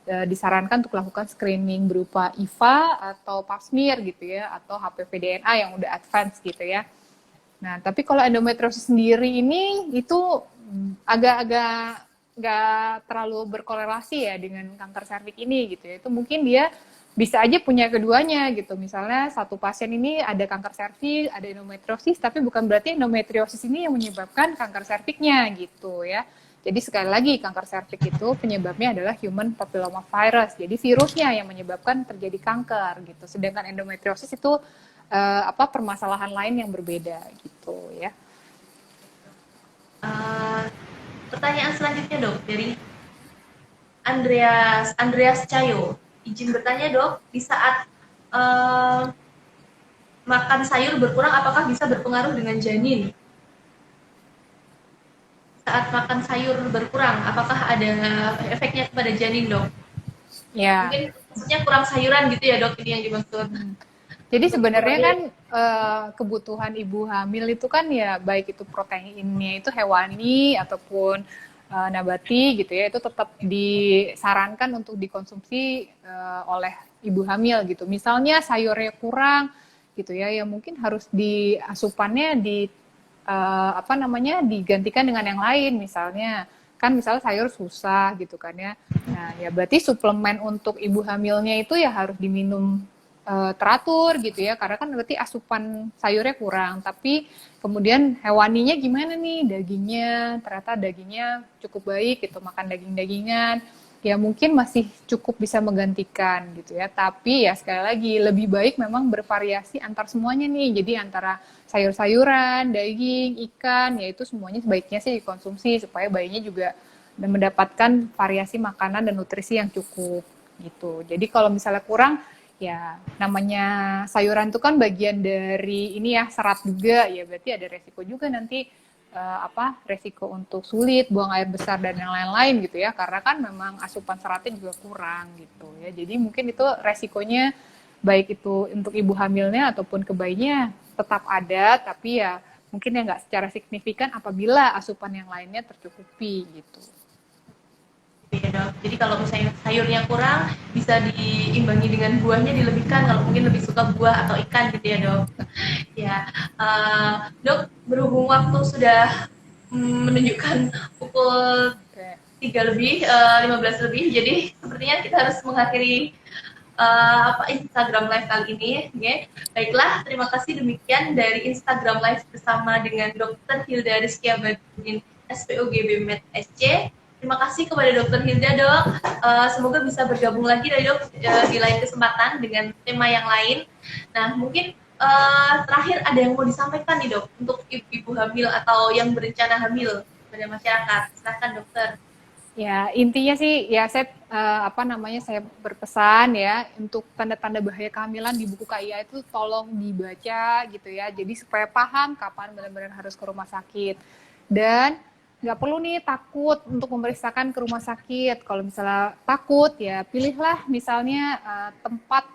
disarankan untuk lakukan screening berupa IVA atau pap smear gitu ya, atau HPV DNA yang udah advance gitu ya. Nah, tapi kalau endometriosis sendiri ini itu agak-agak nggak terlalu berkorelasi ya dengan kanker serviks ini gitu ya. Itu mungkin dia bisa aja punya keduanya gitu. Misalnya satu pasien ini ada kanker serviks, ada endometriosis, tapi bukan berarti endometriosis ini yang menyebabkan kanker serviksnya gitu ya. Jadi sekali lagi kanker serviks itu penyebabnya adalah human papilloma virus. Jadi virusnya yang menyebabkan terjadi kanker gitu. Sedangkan endometriosis itu permasalahan lain yang berbeda gitu ya. Pertanyaan selanjutnya dok dari Andreas Cayo. Izin bertanya dok, di saat makan sayur berkurang apakah bisa berpengaruh dengan janin? Saat makan sayur berkurang, apakah ada efeknya kepada janin dok? Ya. Mungkin maksudnya kurang sayuran gitu ya dok, ini yang dimaksud. Jadi sebenarnya kan kebutuhan ibu hamil itu kan ya baik itu proteinnya itu hewani ataupun nabati gitu ya, itu tetap disarankan untuk dikonsumsi oleh ibu hamil gitu. Misalnya sayurnya kurang gitu ya, ya mungkin harus asupannya digantikan dengan yang lain. Misalnya sayur susah gitu kan ya. Nah, ya berarti suplemen untuk ibu hamilnya itu ya harus diminum teratur gitu ya, karena kan berarti asupan sayurnya kurang. Tapi kemudian hewaninya gimana nih, ternyata dagingnya cukup baik gitu, makan daging-dagingan, ya mungkin masih cukup bisa menggantikan gitu ya. Tapi ya sekali lagi lebih baik memang bervariasi antar semuanya nih. Jadi antara sayur-sayuran, daging, ikan, ya itu semuanya sebaiknya sih dikonsumsi supaya bayinya juga mendapatkan variasi makanan dan nutrisi yang cukup gitu. Jadi kalau misalnya kurang, ya namanya sayuran itu kan bagian dari ini ya, serat juga, ya berarti ada resiko juga nanti resiko untuk sulit, buang air besar dan yang lain-lain gitu ya, karena kan memang asupan seratnya juga kurang gitu ya. Jadi mungkin itu resikonya baik itu untuk ibu hamilnya ataupun ke bayinya tetap ada, tapi ya mungkin ya nggak secara signifikan apabila asupan yang lainnya tercukupi gitu. Ya, Dok. Jadi kalau misalnya sayurnya kurang, bisa diimbangi dengan buahnya dilebihkan kalau mungkin lebih suka buah atau ikan gitu ya, Dok. Ya, Dok, berhubung waktu sudah menunjukkan pukul 3 lebih, 15 lebih, jadi sepertinya kita harus mengakhiri Instagram Live kali ini. Ya. Baiklah, terima kasih demikian dari Instagram Live bersama dengan Dr. Hilda Rizkia Badudin, SPOGB Med SC. Terima kasih kepada Dr. Hilda, Dok. Semoga bisa bergabung lagi, Dok, di lain kesempatan dengan tema yang lain. Nah, mungkin terakhir ada yang mau disampaikan nih, Dok, untuk ibu hamil atau yang berencana hamil pada masyarakat. Silakan, Dokter. Ya, intinya sih ya saya saya berpesan ya untuk tanda-tanda bahaya kehamilan di buku KIA itu tolong dibaca gitu ya. Jadi supaya paham kapan benar-benar harus ke rumah sakit. Dan nggak perlu nih takut untuk memeriksakan ke rumah sakit. Kalau misalnya takut ya pilihlah misalnya tempat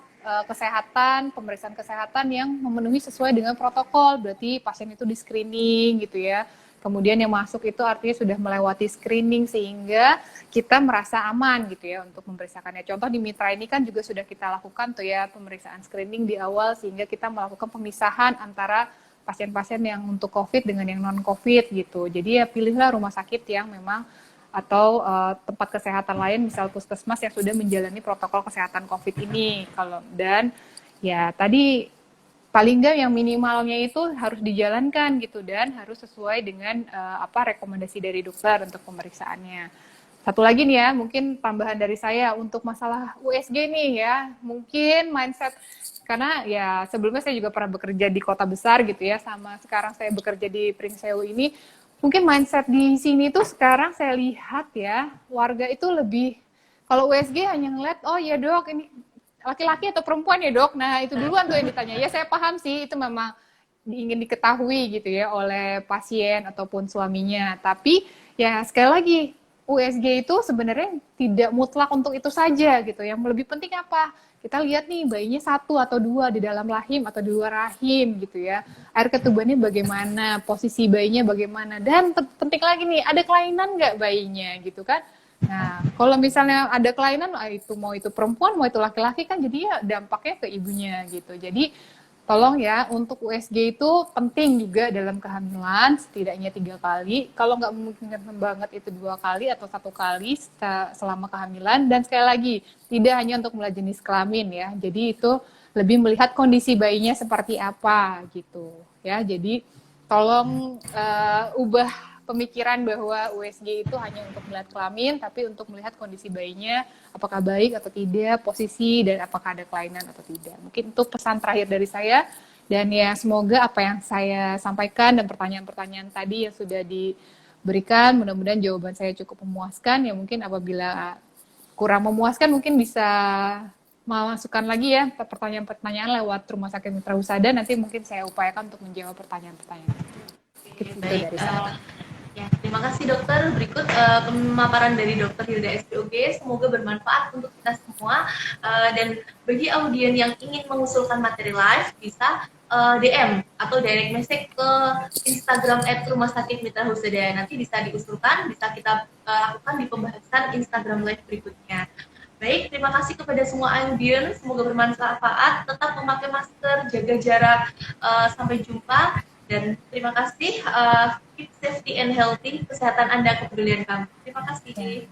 kesehatan, pemeriksaan kesehatan yang memenuhi sesuai dengan protokol. Berarti pasien itu di screening gitu ya. Kemudian yang masuk itu artinya sudah melewati screening sehingga kita merasa aman gitu ya untuk memeriksakannya. Contoh di Mitra ini kan juga sudah kita lakukan tuh ya pemeriksaan screening di awal sehingga kita melakukan pemisahan antara pasien-pasien yang untuk COVID dengan yang non-COVID gitu. Jadi ya pilihlah rumah sakit yang memang atau tempat kesehatan lain, misal puskesmas yang sudah menjalani protokol kesehatan COVID ini. Dan ya tadi paling nggak yang minimalnya itu harus dijalankan gitu dan harus sesuai dengan rekomendasi dari dokter untuk pemeriksaannya. Satu lagi nih ya, mungkin tambahan dari saya untuk masalah USG nih ya, mungkin mindset karena ya sebelumnya saya juga pernah bekerja di kota besar gitu ya, sama sekarang saya bekerja di Pringsewu ini, mungkin mindset di sini tuh sekarang saya lihat ya, warga itu lebih, kalau USG hanya ngeliat, oh ya dok ini laki-laki atau perempuan ya dok, nah itu duluan tuh yang ditanya. Ya saya paham sih itu memang ingin diketahui gitu ya oleh pasien ataupun suaminya, tapi ya sekali lagi USG itu sebenarnya tidak mutlak untuk itu saja gitu. Yang lebih penting apa? Kita lihat nih bayinya 1 atau 2 di dalam rahim atau di luar rahim gitu ya. Air ketubannya bagaimana, posisi bayinya bagaimana, dan penting lagi nih ada kelainan nggak bayinya gitu kan. Nah, kalau misalnya ada kelainan, itu mau itu perempuan, mau itu laki-laki kan jadi ya dampaknya ke ibunya gitu. Jadi tolong ya untuk USG itu penting juga dalam kehamilan setidaknya 3 kali. Kalau nggak memungkinkan banget itu 2 kali atau 1 kali selama kehamilan. Dan sekali lagi tidak hanya untuk melihat jenis kelamin ya. Jadi itu lebih melihat kondisi bayinya seperti apa gitu ya. Jadi tolong ubah pemikiran bahwa USG itu hanya untuk melihat kelamin, tapi untuk melihat kondisi bayinya, apakah baik atau tidak, posisi, dan apakah ada kelainan atau tidak. Mungkin itu pesan terakhir dari saya, dan ya semoga apa yang saya sampaikan dan pertanyaan-pertanyaan tadi yang sudah diberikan, mudah-mudahan jawaban saya cukup memuaskan. Ya mungkin apabila kurang memuaskan, mungkin bisa masukkan lagi ya pertanyaan-pertanyaan lewat Rumah Sakit Mitra Husada, nanti mungkin saya upayakan untuk menjawab pertanyaan-pertanyaan. Oke, baik. Dari saya. Ya, terima kasih dokter. Berikut pemaparan dari Dr. Hilda SPOG. Semoga bermanfaat untuk kita semua. Dan bagi audien yang ingin mengusulkan materi live, bisa DM atau direct message ke Instagram @Rumah Sakit Mitra Husada. Nanti bisa diusulkan, bisa kita lakukan di pembahasan Instagram live berikutnya. Baik, terima kasih kepada semua audien. Semoga bermanfaat. Tetap memakai masker, jaga jarak. Sampai jumpa. Dan terima kasih, keep safety and healthy, kesehatan Anda, kepedulian kami. Terima kasih.